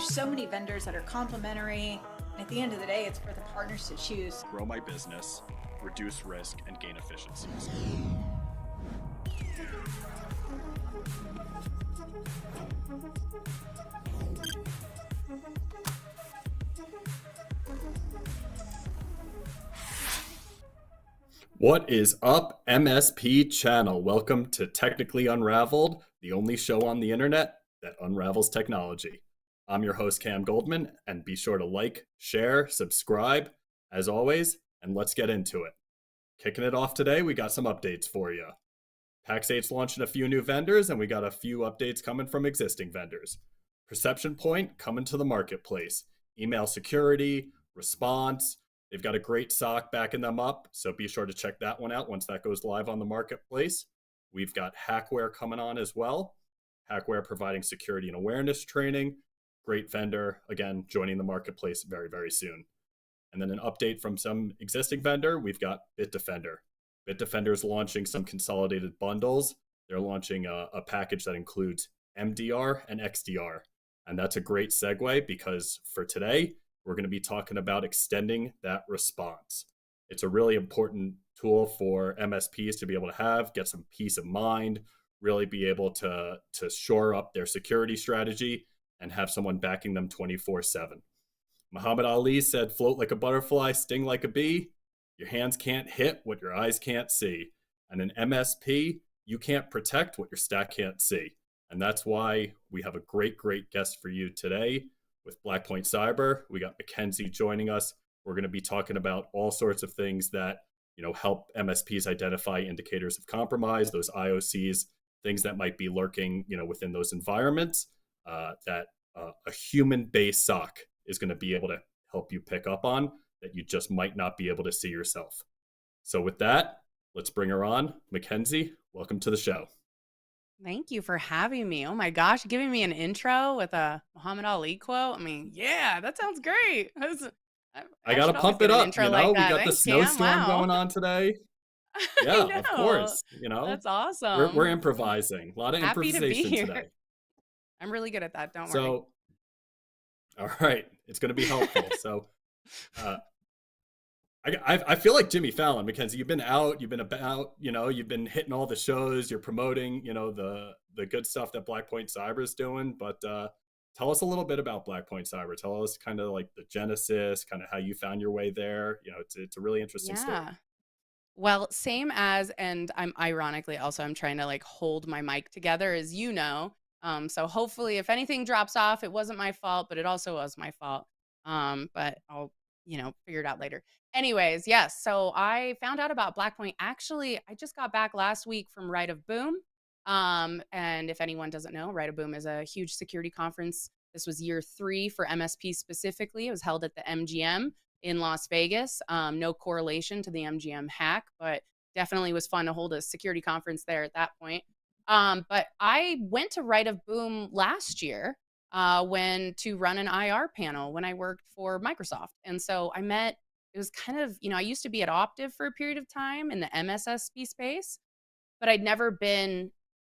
There's so many vendors that are complementary. And at the end of the day, it's for the partners to choose. Grow my business, reduce risk, and gain efficiencies. What is up, MSP channel? Welcome to Technically Unraveled, the only show on the internet that unravels technology. I'm your host, Cam Goldman, and be sure to like, share, subscribe, as always, and let's get into it. Kicking it off today, we got some updates for you. Pax8's launching a few new vendors, and we got a few updates coming from existing vendors. Perception Point coming to the marketplace. Email security, response. They've got a great SOC backing them up, so be sure to check that one out once that goes live on the marketplace. We've got Hackware coming on as well. Hackware providing security and awareness training. Great vendor, again, joining the marketplace very, very soon. And then an update from some existing vendor, we've got Bitdefender. Bitdefender is launching some consolidated bundles. They're launching a package that includes MDR and XDR. And that's a great segue because for today, we're going to be talking about extending that response. It's a really important tool for MSPs to be able to have, get some peace of mind, really be able to shore up their security strategy and have someone backing them 24/7. Muhammad Ali said, float like a butterfly, sting like a bee. Your hands can't hit what your eyes can't see. And an MSP, you can't protect what your stack can't see. And that's why we have a great, great guest for you today. With Blackpoint Cyber, we got Mackenzie joining us. We're going to be talking about all sorts of things that help MSPs identify indicators of compromise, those IOCs, things that might be lurking within those environments that a human-based SOC is going to be able to help you pick up on that you just might not be able to see yourself. So with that, let's bring her on. Mackenzie, welcome to the show. Thank you for having me. Oh my gosh, giving me an intro with a Muhammad Ali quote. I mean, yeah, that sounds great. I got to pump it up. We got Thanks, the snowstorm going on today. Yeah, of course. That's awesome. We're improvising. A lot of Happy improvisation today. I'm really good at that. Don't worry. So, all right, it's going to be helpful. So, I feel like Jimmy Fallon, Mackenzie. You've been out, you've been about, you've been hitting all the shows, you're promoting, the good stuff that Blackpoint Cyber is doing. But tell us a little bit about Blackpoint Cyber. Tell us kind of like the genesis, kind of how you found your way there. It's a really interesting story. Well, same as, and I'm ironically also, I'm trying to like hold my mic together as so hopefully if anything drops off, it wasn't my fault, but it also was my fault. But I'll figure it out later. Anyways, yes. So I found out about Blackpoint. Actually, I just got back last week from Right of Boom. And if anyone doesn't know, Right of Boom is a huge security conference. This was year 3 for MSP specifically. It was held at the MGM in Las Vegas. No correlation to the MGM hack, but definitely was fun to hold a security conference there at that point. But I went to Right of Boom last year to run an IR panel when I worked for Microsoft. And so it was kind of, I used to be at Optiv for a period of time in the MSSP space, but I'd never been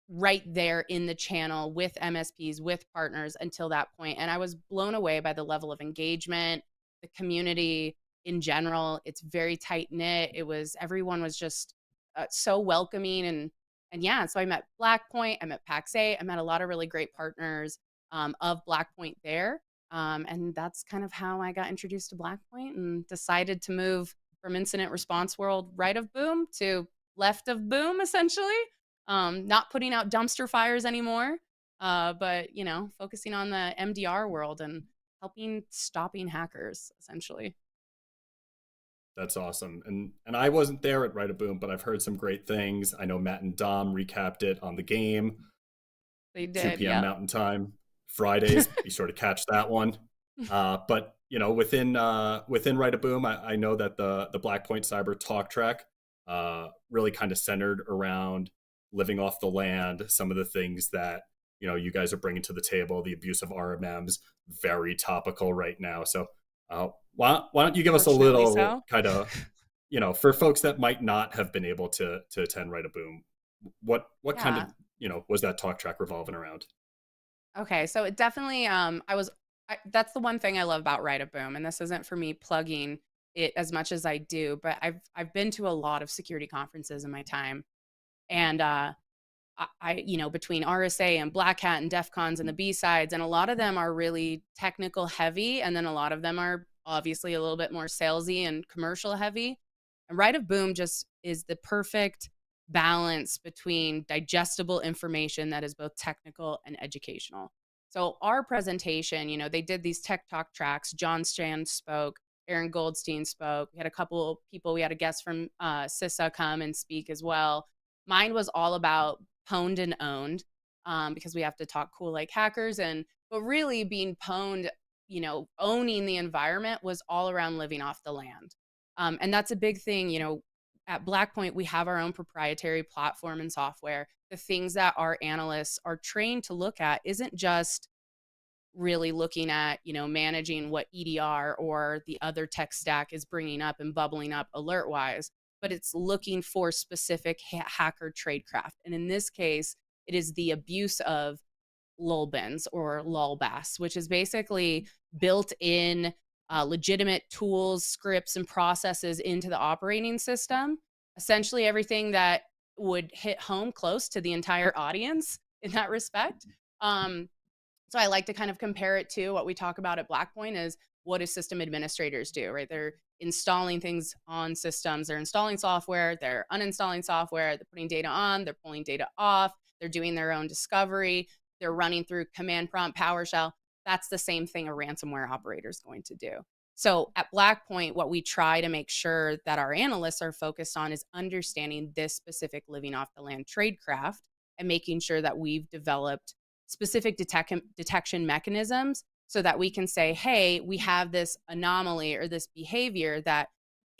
right there in the channel with MSPs, with partners until that point. And I was blown away by the level of engagement, the community in general. It's very tight knit. Everyone was just so welcoming. And yeah, so I met Blackpoint, I met Pax8, I met a lot of really great partners of Blackpoint there. And that's kind of how I got introduced to Blackpoint and decided to move from incident response world right of boom to left of boom, essentially. Not putting out dumpster fires anymore, but, focusing on the MDR world and stopping hackers, essentially. That's awesome. And I wasn't there at Right of Boom, but I've heard some great things. I know Matt and Dom recapped it on the game. They did, 2 p.m. Mountain Time. Fridays, be sure to catch that one. But within Right of Boom, I know that the Blackpoint Cyber talk track really kind of centered around living off the land. Some of the things that you guys are bringing to the table, the abuse of RMMs, very topical right now. So why don't you give us a little kind of for folks that might not have been able to attend Right of Boom, what kind of was that talk track revolving around? Okay, so it definitely I That's the one thing I love about Ride of Boom, and this isn't for me plugging it as much as I do, but I've been to a lot of security conferences in my time, and between RSA and Black Hat and DEF CONs and the B-sides, and a lot of them are really technical heavy, and then a lot of them are obviously a little bit more salesy and commercial heavy. And Rite of Boom just is the perfect balance between digestible information that is both technical and educational. So our presentation, they did these tech talk tracks. John Strand spoke, Aaron Goldstein spoke. We had a couple of people, we had a guest from CISA come and speak as well. Mine was all about pwned and owned, because we have to talk cool like hackers. But really being pwned, owning the environment was all around living off the land. And that's a big thing. At Blackpoint, we have our own proprietary platform and software. The things that our analysts are trained to look at isn't just really looking at, managing what EDR or the other tech stack is bringing up and bubbling up alert wise, but it's looking for specific hacker tradecraft. And in this case, it is the abuse of lulbins or lulbass, which is basically built in legitimate tools, scripts, and processes into the operating system. Essentially everything that would hit home close to the entire audience in that respect. So I like to kind of compare it to what we talk about at Blackpoint is what do system administrators do, right? They're installing things on systems. They're installing software. They're uninstalling software. They're putting data on. They're pulling data off. They're doing their own discovery. They're running through command prompt PowerShell. That's the same thing a ransomware operator is going to do. So at Blackpoint, what we try to make sure that our analysts are focused on is understanding this specific living off the land tradecraft and making sure that we've developed specific detection mechanisms so that we can say, hey, we have this anomaly or this behavior that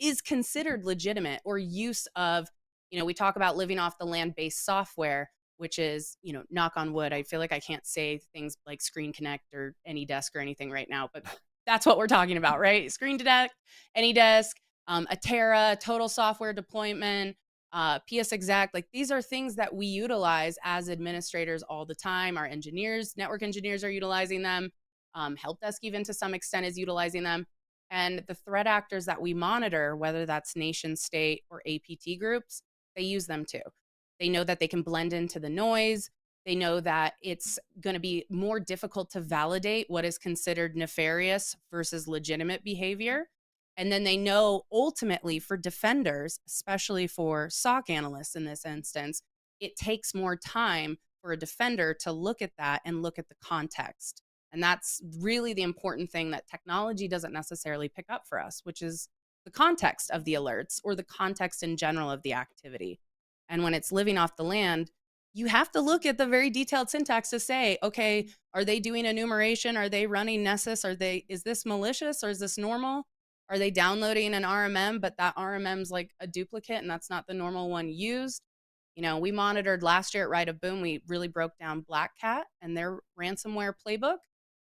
is considered legitimate, or use of, we talk about living off the land based software, which is, knock on wood. I feel like I can't say things like Screen Connect or AnyDesk or anything right now, but that's what we're talking about, right? Screen Connect, AnyDesk, Atera, total software deployment, PS Exact. Like these are things that we utilize as administrators all the time. Our engineers, network engineers are utilizing them. Help desk even to some extent is utilizing them. And the threat actors that we monitor, whether that's nation state or APT groups, they use them too. They know that they can blend into the noise. They know that it's going to be more difficult to validate what is considered nefarious versus legitimate behavior. And then they know ultimately for defenders, especially for SOC analysts in this instance, it takes more time for a defender to look at that and look at the context. And that's really the important thing that technology doesn't necessarily pick up for us, which is the context of the alerts or the context in general of the activity. And when it's living off the land, you have to look at the very detailed syntax to say, okay, are they doing enumeration? Are they running Nessus? Is this malicious or is this normal? Are they downloading an RMM, but that RMM's like a duplicate and that's not the normal one used? We monitored last year at Rite of Boom, we really broke down Black Cat and their ransomware playbook.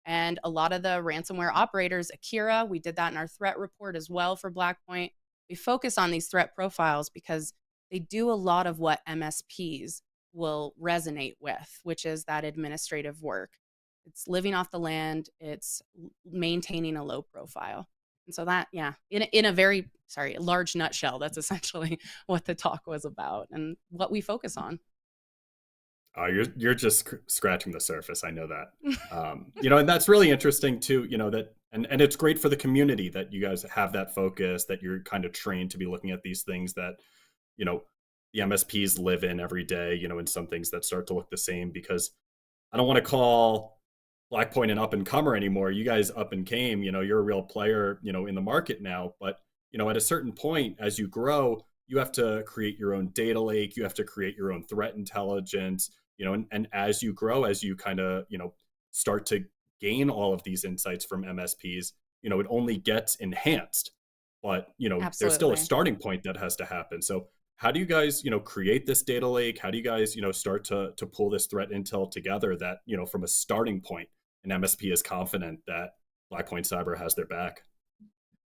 And a lot of the ransomware operators, Akira, we did that in our threat report as well for Blackpoint. We focus on these threat profiles because they do a lot of what MSPs will resonate with, which is that administrative work. It's living off the land. It's maintaining a low profile. And so that, yeah, in a very, large nutshell, that's essentially what the talk was about and what we focus on. Oh, you're just scratching the surface. I know that. And that's really interesting too, that, and it's great for the community that you guys have that focus, that you're kind of trained to be looking at these things that, the MSPs live in every day, and some things that start to look the same, because I don't want to call Blackpoint an up and comer anymore. You guys up and came, you're a real player, in the market now, but, at a certain point, as you grow, you have to create your own data lake. You have to create your own threat intelligence, and as you grow, as you kind of, start to gain all of these insights from MSPs, it only gets enhanced, but, there's still a starting point that has to happen. So how do you guys, create this data lake? How do you guys, start to pull this threat intel together that, from a starting point, an MSP is confident that Blackpoint Cyber has their back?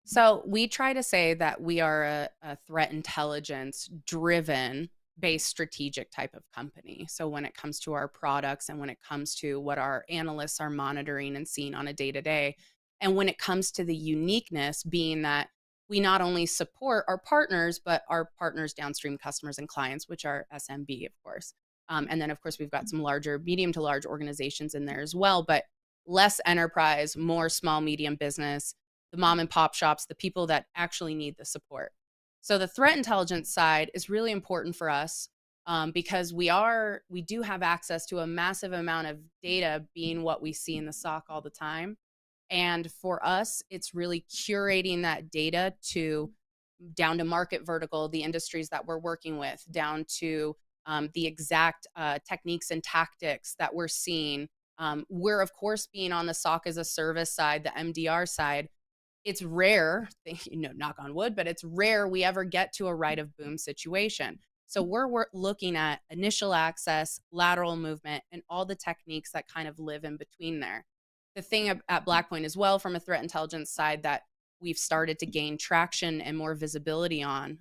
So we try to say that we are a threat intelligence driven based strategic type of company. So when it comes to our products and when it comes to what our analysts are monitoring and seeing on a day to day, and when it comes to the uniqueness being that we not only support our partners, but our partners' downstream customers and clients, which are SMB, of course. And then, of course, we've got some larger, medium to large organizations in there as well, but less enterprise, more small, medium business, the mom and pop shops, the people that actually need the support. So the threat intelligence side is really important for us because we do have access to a massive amount of data, being what we see in the SOC all the time. And for us, it's really curating that data to down to market vertical, the industries that we're working with, down to the exact techniques and tactics that we're seeing. We're, of course, being on the SOC as a service side, the MDR side. It's rare, knock on wood, but it's rare we ever get to a right of boom situation. So we're looking at initial access, lateral movement, and all the techniques that kind of live in between there. The thing at Blackpoint as well, from a threat intelligence side, that we've started to gain traction and more visibility on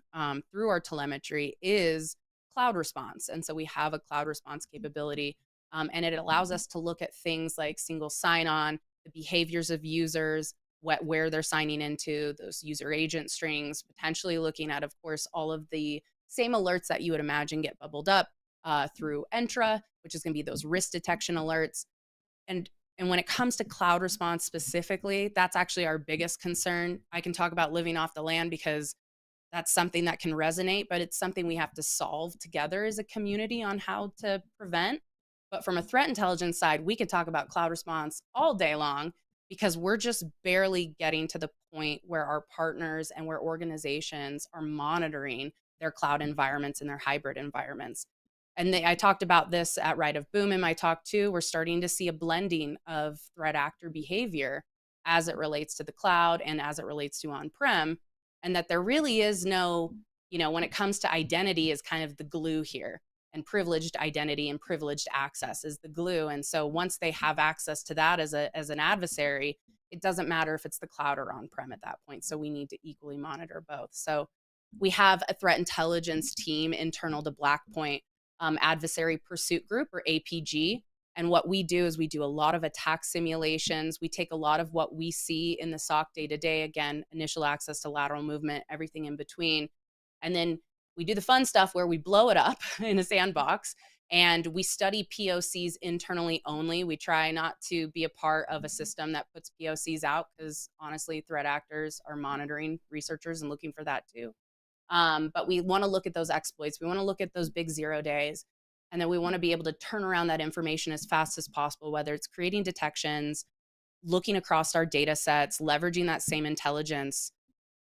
through our telemetry is cloud response. And so we have a cloud response capability, and it allows us to look at things like single sign-on, the behaviors of users, where they're signing into, those user agent strings, potentially looking at, of course, all of the same alerts that you would imagine get bubbled up through Entra, which is going to be those risk detection alerts. And when it comes to cloud response specifically, that's actually our biggest concern. I can talk about living off the land because that's something that can resonate, but it's something we have to solve together as a community on how to prevent. But from a threat intelligence side, we could talk about cloud response all day long because we're just barely getting to the point where our partners and where organizations are monitoring their cloud environments and their hybrid environments. And I talked about this at Right of Boom in my talk too. We're starting to see a blending of threat actor behavior as it relates to the cloud and as it relates to on-prem, and that there really is no, when it comes to identity is kind of the glue here, and privileged identity and privileged access is the glue. And so once they have access to that as an adversary, it doesn't matter if it's the cloud or on-prem at that point. So we need to equally monitor both. So we have a threat intelligence team internal to Blackpoint, adversary pursuit group, or APG. And what we do is we do a lot of attack simulations. We take a lot of what we see in the SOC day to day, again, initial access to lateral movement, everything in between. And then we do the fun stuff where we blow it up in a sandbox and we study POCs internally only. We try not to be a part of a system that puts POCs out because honestly, threat actors are monitoring researchers and looking for that too. But we want to look at those exploits. We want to look at those big 0 days. And then we want to be able to turn around that information as fast as possible, whether it's creating detections, looking across our data sets, leveraging that same intelligence,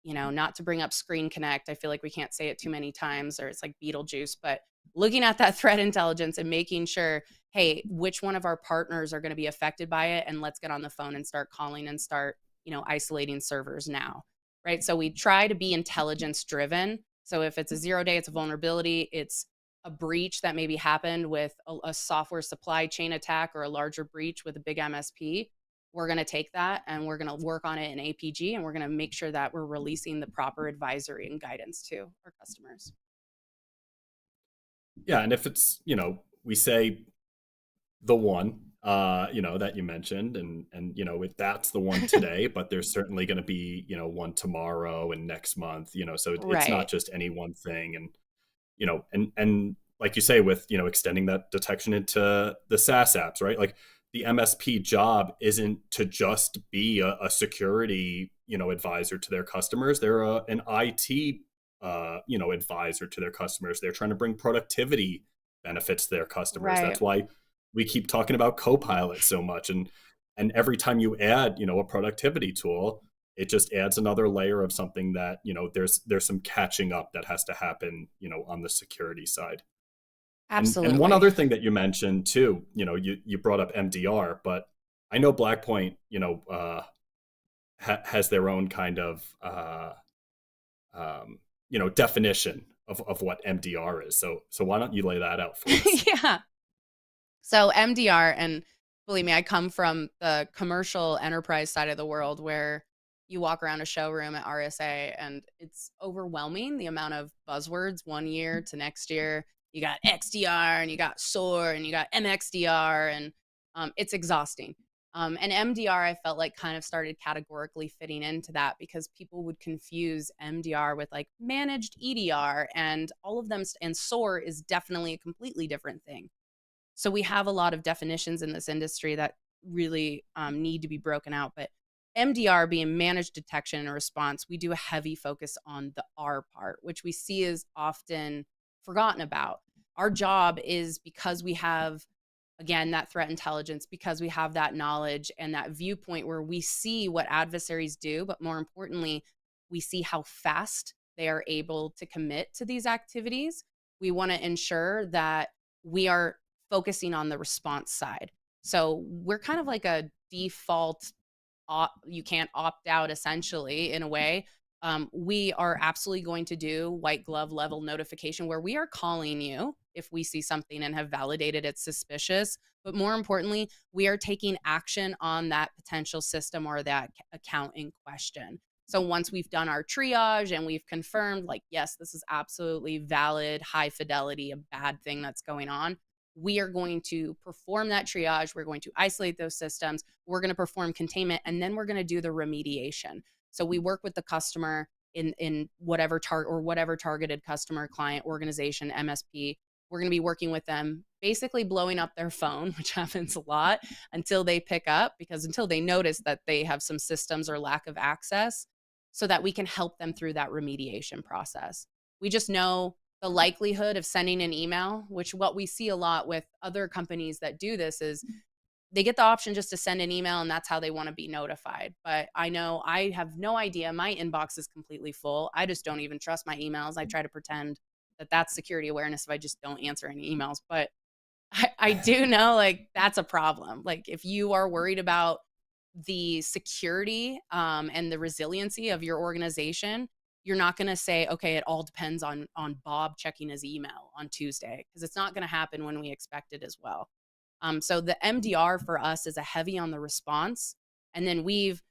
not to bring up Screen Connect. I feel like we can't say it too many times or it's like Beetlejuice, but looking at that threat intelligence and making sure, hey, which one of our partners are going to be affected by it? And let's get on the phone and start calling and start, isolating servers now. Right. So we try to be intelligence driven. So if it's a 0 day, it's a vulnerability, it's a breach that maybe happened with a software supply chain attack or a larger breach with a big MSP, we're going to take that and we're going to work on it in APG, and we're going to make sure that we're releasing the proper advisory and guidance to our customers. Yeah. And if it's, we say the one, that you mentioned, and if that's the one today, but there's certainly going to be, one tomorrow and next month, so it's not just any one thing. And, and like you say, with, extending that detection into the SaaS apps, right? Like the MSP job isn't to just be a security, advisor to their customers. They're an IT, advisor to their customers. They're trying to bring productivity benefits to their customers. Right. That's why we keep talking about Copilot so much. And every time you add, a productivity tool, it just adds another layer of something that, there's some catching up that has to happen, on the security side. Absolutely. And one other thing that you mentioned too, you brought up MDR, but I know Blackpoint, has their own kind of, definition of what MDR is. So why don't you lay that out for us? Yeah. So MDR, and believe me, I come from the commercial enterprise side of the world where you walk around a showroom at RSA and it's overwhelming the amount of buzzwords one year to next year. you got XDR and you got SOAR and you got MXDR, and it's exhausting. And MDR, I felt like kind of started categorically fitting into that because people would confuse MDR with like managed EDR and all of them. And SOAR is definitely a completely different thing. So we have a lot of definitions in this industry that really need to be broken out. But MDR being managed detection and response, we do a heavy focus on the R part, which we see is often forgotten about. Our job is, because we have, again, that threat intelligence, because we have that knowledge and that viewpoint where we see what adversaries do, but more importantly, we see how fast they are able to commit to these activities. We want to ensure that we are focusing on the response side. So we're kind of like a default, you can't opt out essentially in a way. We are absolutely going to do white glove level notification where we are calling you if we see something and have validated it's suspicious. But more importantly, we are taking action on that potential system or that account in question. So once we've done our triage and we've confirmed, like, yes, this is absolutely valid, high fidelity, a bad thing that's going on, we are going to perform that triage. We're going to isolate those systems. We're going to perform containment, and then we're going to do the remediation. So we work with the customer in whatever targeted customer, client, organization, MSP. We're going to be working with them, basically blowing up their phone, which happens a lot, until they pick up, because until they notice that they have some systems or lack of access, so that we can help them through that remediation process. We just know the likelihood of sending an email, which what we see a lot with other companies that do this is they get the option just to send an email and that's how they want to be notified. But I know I have no idea. My inbox is completely full. I just don't even trust my emails. I try to pretend that that's security awareness if I just don't answer any emails. But I do know, like, that's a problem. Like, if you are worried about the security and the resiliency of your organization, you're not going to say, okay, it all depends on Bob checking his email on Tuesday, because it's not going to happen when we expect it as well. So the MDR for us is a heavy on the response. And then we've,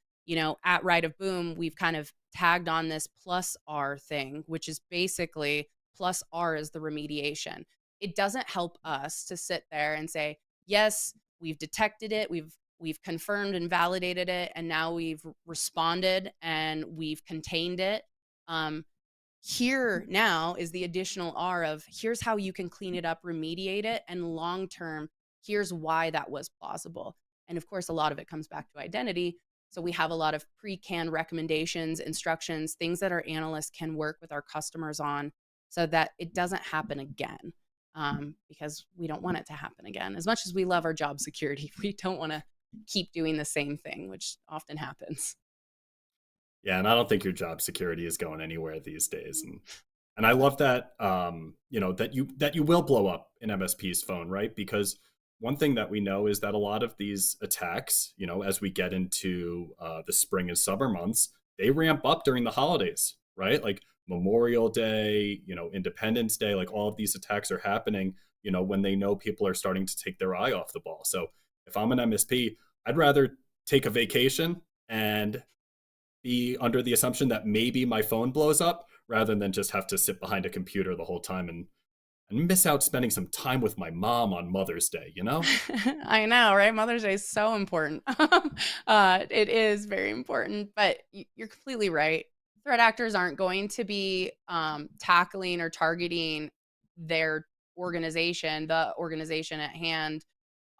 at Right of Boom, we've kind of tagged on this plus R thing, which is basically plus R is the remediation. It doesn't help us to sit there and say, yes, we've detected it, we've confirmed and validated it, and now we've responded and we've contained it. Here now is the additional R of, here's how you can clean it up, remediate it, and long term, here's why that was plausible. And of course, a lot of it comes back to identity. So we have a lot of pre-canned recommendations, instructions, things that our analysts can work with our customers on so that it doesn't happen again, because we don't want it to happen again. As much as we love our job security, we don't want to keep doing the same thing, which often happens. Yeah, and I don't think your job security is going anywhere these days. And I love that that you will blow up an MSP's phone, right? Because one thing that we know is that a lot of these attacks, as we get into the spring and summer months, they ramp up during the holidays, right? Like Memorial Day, Independence Day, like all of these attacks are happening, when they know people are starting to take their eye off the ball. So if I'm an MSP, I'd rather take a vacation and be under the assumption that maybe my phone blows up rather than just have to sit behind a computer the whole time and miss out spending some time with my mom on Mother's Day, I know, right? Mother's Day is so important. It is very important, but you're completely right. Threat actors aren't going to be tackling or targeting their organization, the organization at hand,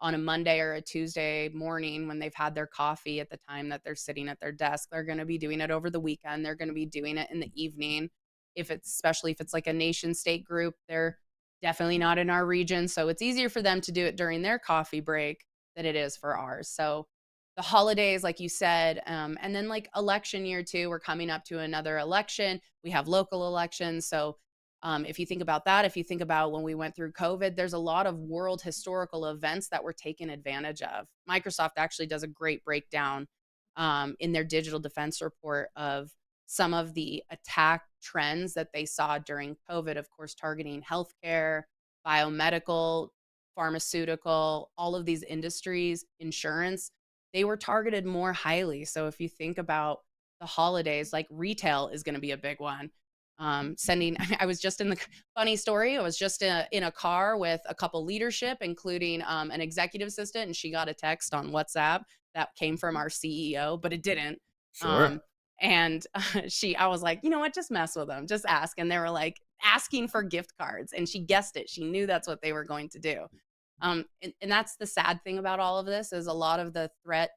on a Monday or a Tuesday morning when they've had their coffee at the time that they're sitting at their desk. They're going to be doing it over the weekend. They're going to be doing it in the evening. Especially if it's like a nation state group, they're definitely not in our region. So it's easier for them to do it during their coffee break than it is for ours. So the holidays, like you said, and then like election year too, we're coming up to another election. We have local elections. So if you think about that, if you think about when we went through COVID, there's a lot of world historical events that were taken advantage of. Microsoft actually does a great breakdown in their digital defense report of some of the attack trends that they saw during COVID, of course, targeting healthcare, biomedical, pharmaceutical, all of these industries, insurance, they were targeted more highly. So if you think about the holidays, like retail is going to be a big one. Sending, I was just in the funny story. I was just in a car with a couple leadership, including an executive assistant, and she got a text on WhatsApp that came from our CEO, but it didn't. Sure. And I was like, you know what, just mess with them, just ask. And they were like asking for gift cards, and she guessed it. She knew that's what they were going to do. And that's the sad thing about all of this is a lot of the threat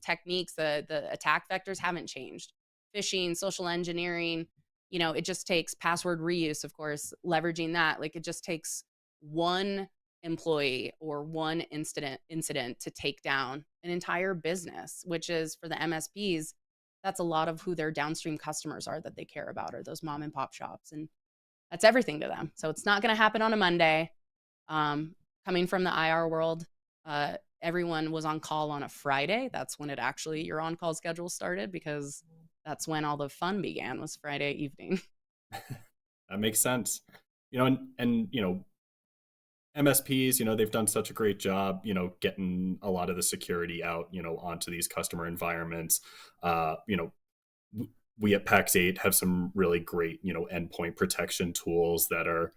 techniques, the attack vectors haven't changed. Phishing, social engineering, it just takes password reuse, of course, leveraging that. Like it just takes one employee or one incident to take down an entire business, which is for the MSPs, that's a lot of who their downstream customers are that they care about, are those mom and pop shops. And that's everything to them. So it's not going to happen on a Monday. Coming from the IR world, everyone was on call on a Friday. That's when your on-call schedule started, because that's when all the fun began, was Friday evening. That makes sense. And MSPs, they've done such a great job, getting a lot of the security out, onto these customer environments. We at Pax8 have some really great, endpoint protection tools that are,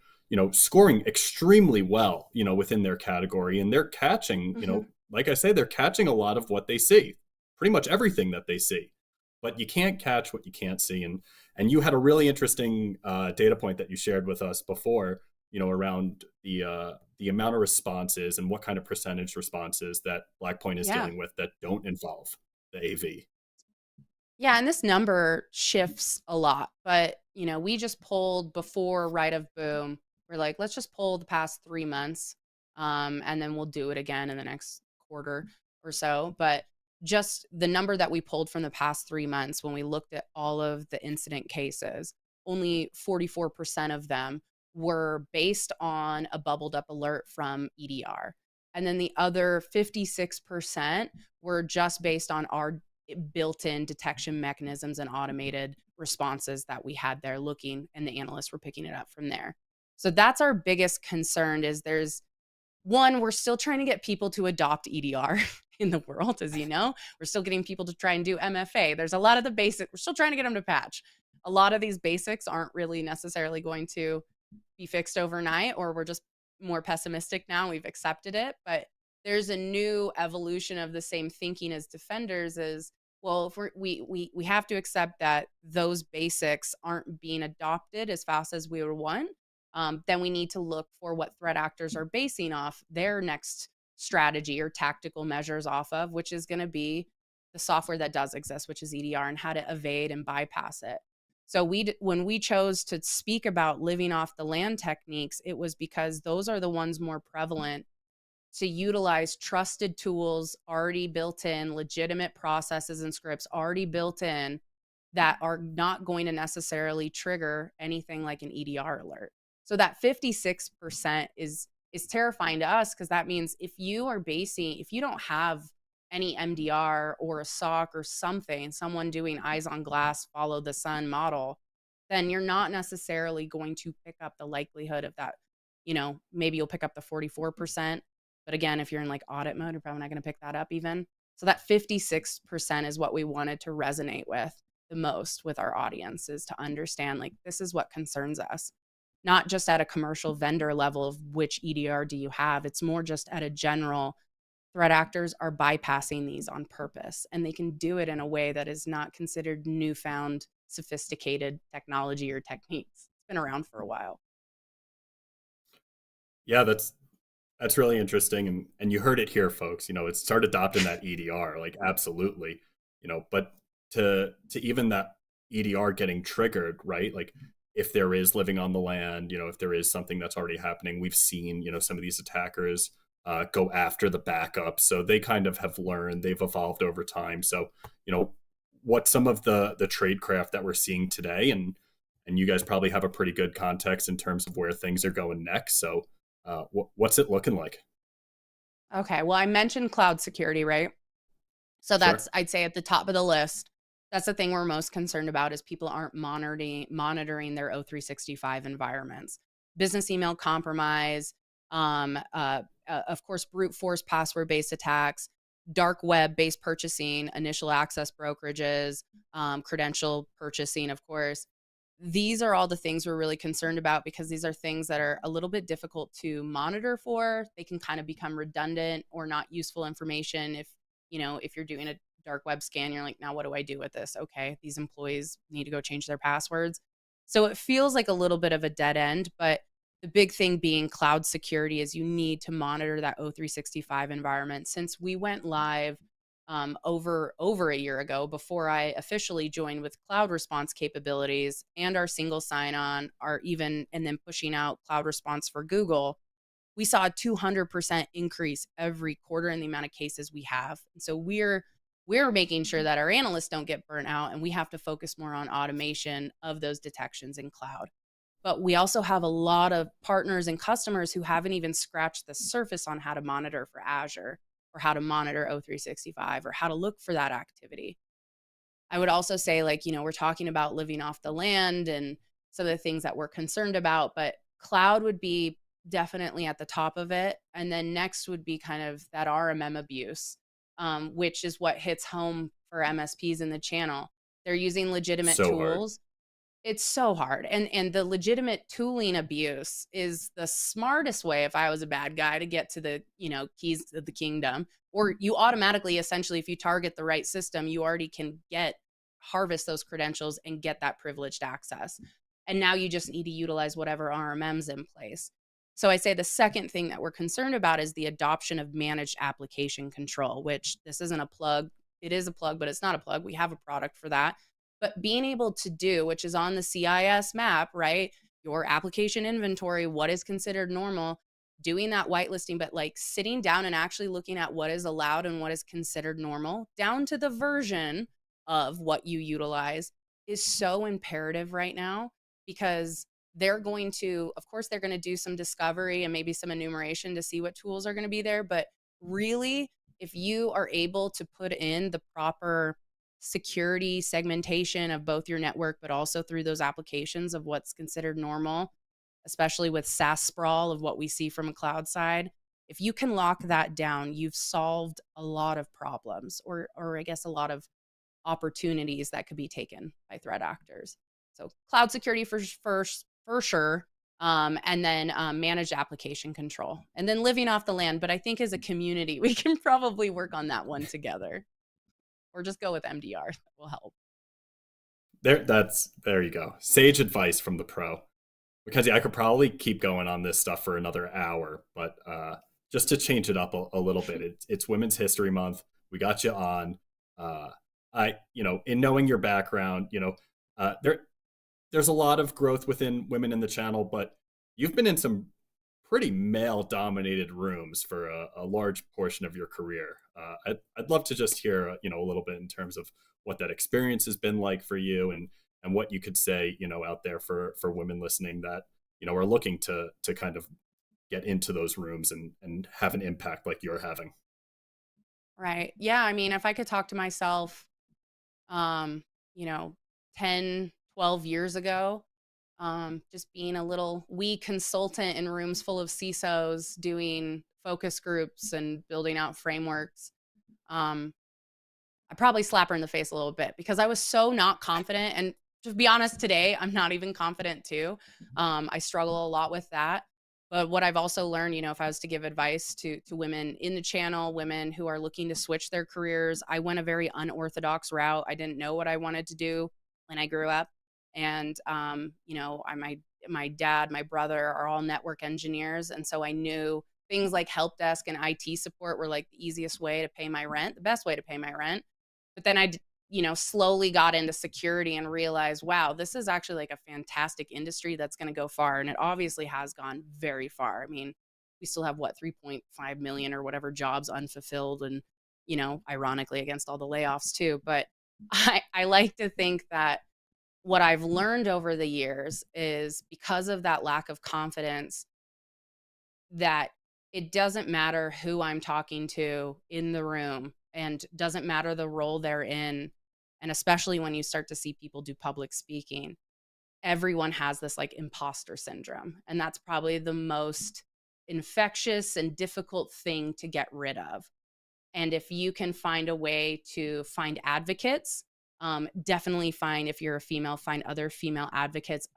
scoring extremely well, within their category. And they're catching, like I say, they're catching a lot of what they see, pretty much everything that they see. But you can't catch what you can't see. And you had a really interesting data point that you shared with us before, around the amount of responses and what kind of percentage responses that Blackpoint is dealing with that don't involve the AV. Yeah, and this number shifts a lot, but we just pulled before right of boom. We're like, let's just pull the past 3 months, and then we'll do it again in the next quarter or so. But just the number that we pulled from the past 3 months, when we looked at all of the incident cases, only 44% of them were based on a bubbled up alert from EDR. And then the other 56% were just based on our built-in detection mechanisms and automated responses that we had there looking, and the analysts were picking it up from there. So that's our biggest concern, is we're still trying to get people to adopt EDR in the world, as you know. We're still getting people to try and do MFA. There's a lot of the basics. We're still trying to get them to patch. A lot of these basics aren't really necessarily going to be fixed overnight, or we're just more pessimistic now. We've accepted it. But there's a new evolution of the same thinking as defenders is, well, if we have to accept that those basics aren't being adopted as fast as we would want, then we need to look for what threat actors are basing off their next strategy or tactical measures off of, which is going to be the software that does exist, which is EDR, and how to evade and bypass it. So when we chose to speak about living off the land techniques, it was because those are the ones more prevalent to utilize trusted tools already built in, legitimate processes and scripts already built in, that are not going to necessarily trigger anything like an EDR alert. So that 56% is terrifying to us, because that means if you don't have any MDR or a SOC or someone doing eyes on glass, follow the sun model, then you're not necessarily going to pick up the likelihood of that. Maybe you'll pick up the 44%. But again, if you're in like audit mode, you're probably not going to pick that up even. So that 56% is what we wanted to resonate with the most with our audience, is to understand, like, this is what concerns us. Not just at a commercial vendor level of which EDR do you have. It's more just at a general, threat actors are bypassing these on purpose, and they can do it in a way that is not considered newfound sophisticated technology or techniques. It's been around for a while. Yeah, that's really interesting. And you heard it here, folks. Start adopting that EDR, like, absolutely. But to even that EDR getting triggered, right? Like, if there is living on the land, if there is something that's already happening, we've seen, some of these attackers go after the backup. So they kind of have learned, they've evolved over time. So, what some of the tradecraft that we're seeing today, and you guys probably have a pretty good context in terms of where things are going next. So what's it looking like? Okay. Well, I mentioned cloud security, right? So that's, I'd say, at the top of the list. That's the thing we're most concerned about, is people aren't monitoring their O365 environments. Business email compromise, of course, brute force password-based attacks, dark web-based purchasing, initial access brokerages, credential purchasing, of course. these are all the things we're really concerned about, because these are things that are a little bit difficult to monitor for. They can kind of become redundant or not useful information. If you're doing a dark web scan, you're like, now what do I do with this? Okay, these employees need to go change their passwords. So it feels like a little bit of a dead end, but the big thing being cloud security is you need to monitor that O365 environment. Since we went live over a year ago, before I officially joined with cloud response capabilities and our single sign-on, and then pushing out cloud response for Google, we saw a 200% increase every quarter in the amount of cases we have. And so we're making sure that our analysts don't get burnt out, and we have to focus more on automation of those detections in cloud. But we also have a lot of partners and customers who haven't even scratched the surface on how to monitor for Azure, or how to monitor O365, or how to look for that activity. I would also say, we're talking about living off the land and some of the things that we're concerned about, but cloud would be definitely at the top of it. And then next would be kind of that RMM abuse, which is what hits home for MSPs in the channel. They're using legitimate So hard. tools. It's so hard. And the legitimate tooling abuse is the smartest way, if I was a bad guy, to get to the, keys of the kingdom. Or you automatically, essentially, if you target the right system, you already can harvest those credentials and get that privileged access. And now you just need to utilize whatever RMM's in place. So I say the second thing that we're concerned about is the adoption of managed application control, which this isn't a plug. It is a plug, but it's not a plug. We have a product for that. But being able to do, which is on the CIS map, right? Your application inventory, what is considered normal, doing that whitelisting, but sitting down and actually looking at what is allowed and what is considered normal, down to the version of what you utilize, is so imperative right now, because they're going to do some discovery and maybe some enumeration to see what tools are going to be there. But really, if you are able to put in the proper security segmentation of both your network, but also through those applications of what's considered normal, especially with SaaS sprawl of what we see from a cloud side, if you can lock that down, you've solved a lot of problems, or I guess a lot of opportunities that could be taken by threat actors. So cloud security for sure. And then managed application control, and then living off the land. But I think as a community, we can probably work on that one together. Or just go with MDR. That will help. There you go. Sage advice from the pro. Mackenzie, I could probably keep going on this stuff for another hour, but just to change it up a little bit, it's Women's History Month. We got you on. In knowing your background, there's a lot of growth within women in the channel, but you've been in some pretty male-dominated rooms for a large portion of your career. I'd love to just hear, a little bit in terms of what that experience has been like for you, and what you could say, out there for women listening that, are looking to kind of get into those rooms and have an impact like you're having. Right. Yeah. I mean, if I could talk to myself, 10, 12 years ago, just being a little wee consultant in rooms full of CISOs doing focus groups and building out frameworks. I probably slap her in the face a little bit, because I was so not confident. And to be honest, today, I'm not even confident too. I struggle a lot with that. But what I've also learned, if I was to give advice to women in the channel, women who are looking to switch their careers, I went a very unorthodox route. I didn't know what I wanted to do when I grew up. And, my dad, my brother are all network engineers. And so I knew things like help desk and IT support were the easiest way to pay my rent, the best way to pay my rent. But then I, slowly got into security and realized, wow, this is actually a fantastic industry that's going to go far. And it obviously has gone very far. I mean, we still have 3.5 million or whatever jobs unfulfilled, and, ironically against all the layoffs too. But I like to think that what I've learned over the years is, because of that lack of confidence, that it doesn't matter who I'm talking to in the room, and doesn't matter the role they're in. And especially when you start to see people do public speaking, everyone has this imposter syndrome. And that's probably the most infectious and difficult thing to get rid of. And if you can find a way to find advocates, Definitely find, if you're a female, find other female advocates,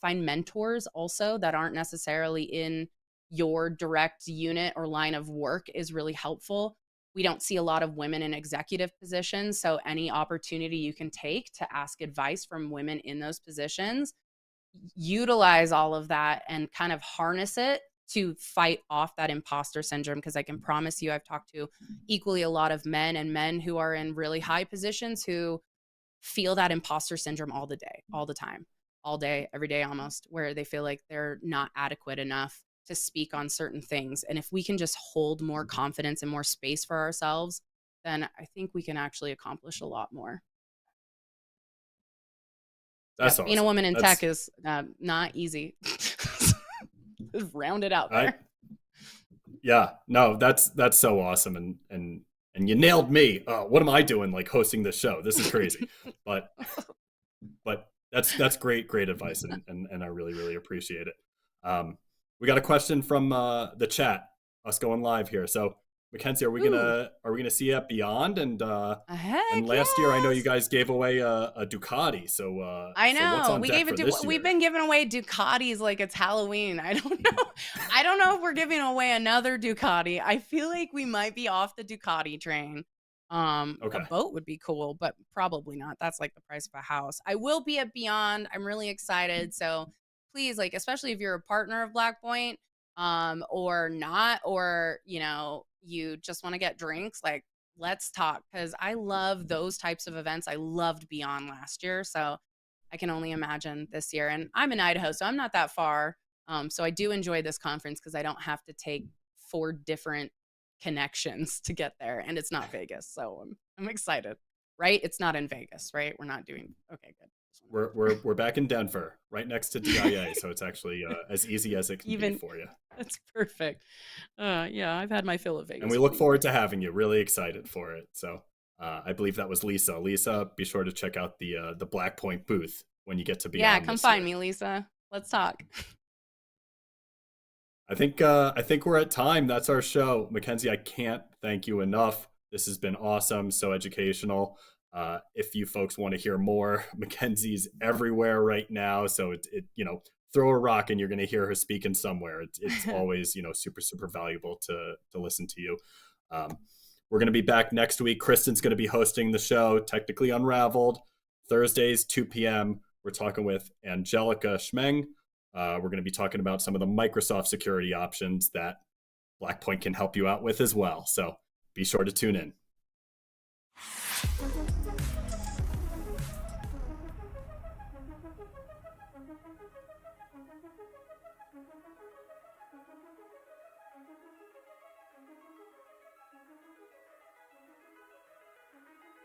find mentors also that aren't necessarily in your direct unit or line of work is really helpful. We don't see a lot of women in executive positions, so any opportunity you can take to ask advice from women in those positions, utilize all of that and kind of harness it to fight off that imposter syndrome. Because I can promise you, I've talked to equally a lot of men, and men who are in really high positions who feel that imposter syndrome all the day, all the time, all day, every day almost, where they feel like they're not adequate enough to speak on certain things. And if we can just hold more confidence and more space for ourselves, then I think we can actually accomplish a lot more. Yeah, That's being a awesome. woman in tech is not easy. Just round it out there. Yeah, no, that's so awesome, and you nailed me. What am I doing, like, hosting this show? This is crazy, but that's great advice, and I really appreciate it. We got a question from the chat, us going live here. So Mackenzie, are we gonna see you at Beyond? And last year I know you guys gave away a Ducati. So I know, so what's on deck for this year? We've been giving away Ducatis like it's Halloween. I don't know if we're giving away another Ducati. I feel like we might be off the Ducati train. A boat would be cool, but probably not. That's like the price of a house. I will be at Beyond. I'm really excited. So please, like, especially if you're a partner of Blackpoint, or not, or, you know, you just want to get drinks, like, let's talk, because I love those types of events. I loved Beyond last year, so I can only imagine this year. And I'm in Idaho, so I'm not that far. So I do enjoy this conference because I don't have to take 4 different connections to get there, and it's not Vegas, so I'm excited. Right? It's not in Vegas, right? We're not doing. Okay, good. We're back in Denver, right next to DIA, so it's actually as easy as it can be for you. That's perfect. Yeah, I've had my fill of Vegas. And we look forward to having you. Really excited for it. So I believe that was Lisa. Lisa, be sure to check out the Blackpoint booth when you get to Beyond. Yeah, come find me, Lisa. Let's talk. I think we're at time. That's our show. Mackenzie, I can't thank you enough. This has been awesome, so educational. If you folks want to hear more, Mackenzie's everywhere right now. So it throw a rock and you're going to hear her speaking somewhere. It's always, super valuable to listen to you. We're going to be back next week. Kristen's going to be hosting the show, Technically Unraveled, Thursdays, 2 p.m. We're talking with Angelica Schmeng. We're going to be talking about some of the Microsoft security options that Blackpoint can help you out with as well. So be sure to tune in.